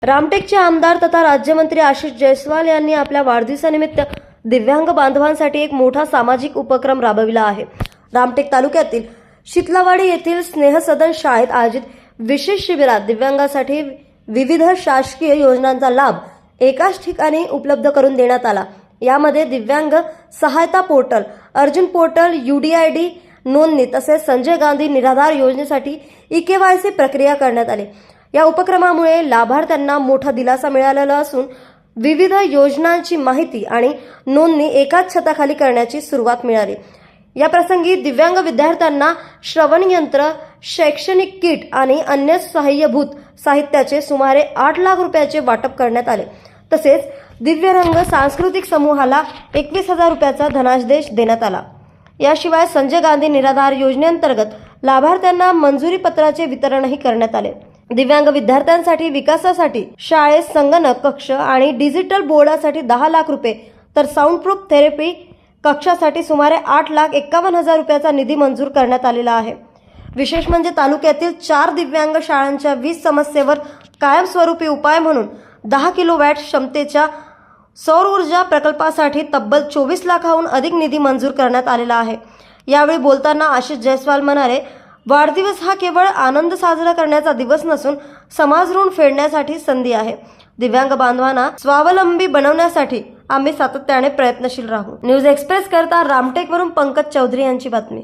रामटेकचे आमदार तथा राज्यमंत्री आशिष जयस्वाल यांनी आपल्या वाढदिवसानिमित्त दिव्यांग बांधवांसाठी एक मोठा सामाजिक उपक्रम राबविला आहे। रामटेक तालुक्यातील शितलावाडी येथील स्नेहसदन शाळेत आयोजित विशेष शिबिरात दिव्यांगांसाठी विविध शासकीय योजनांचा लाभ एकाच ठिकाणी उपलब्ध करून देण्यात आला। यामध्ये दिव्यांग सहायता पोर्टल, अर्जुन पोर्टल, UDID नोंदणी तसेच संजय गांधी निराधार योजनेसाठी EKYC प्रक्रिया करण्यात आली। या उपक्रमामुळे लाभार्थ्यांना मोठा दिलासा मिळालेला असून विविध योजनांची माहिती आणि नोंदणी एकाच छताखाली करण्याची सुरुवात मिळाली। या प्रसंगी दिव्यांग विद्यार्थ्यांना श्रवण यंत्र, शैक्षणिक किट आणि अन्य सहाय्यभूत साहित्याचे सुमारे 8 लाख रुपयाचे वाटप करण्यात आले। तसेच दिव्यरंग सांस्कृतिक समूहाला 21,000 रुपयाचा धनादेश देण्यात आला। याशिवाय संजय गांधी निराधार योजनेअंतर्गत लाभार्थ्यांना मंजुरी पत्राचे वितरणही करण्यात आले। दिव्यांग विद्यार्थ्यांसाठी विकासासाठी शाळेत संगणक कक्ष आणि डिजिटल बोर्डासाठी 10 लाख रुपये तर साऊंड प्रूफ थेरपी कक्षासाठी सुमारे 8,51,000 रुपयाचा निधी मंजूर करण्यात आलेला आहे। विशेष म्हणजे तालुक्यातील 4 दिव्यांग शाळांच्या वीज समस्येवर कायमस्वरूपी उपाय म्हणून 10 किलोवॅट क्षमतेच्या सौर ऊर्जा प्रकल्पासाठी तब्बल 24 लाखाहून अधिक निधी मंजूर करण्यात आलेला आहे। यावेळी बोलताना आशिष जयस्वाल म्हणाले, वाढदिवस हा केवळ आनंद साजरा करण्याचा दिवस नसून समाज ऋण फेडण्यासाठी संधी आहे। दिव्यांग बांधवांना स्वावलंबी बनवण्यासाठी आम्ही सातत्याने प्रयत्नशील राहू। न्यूज एक्सप्रेस करता रामटेकवरून पंकज चौधरी यांची बातमी।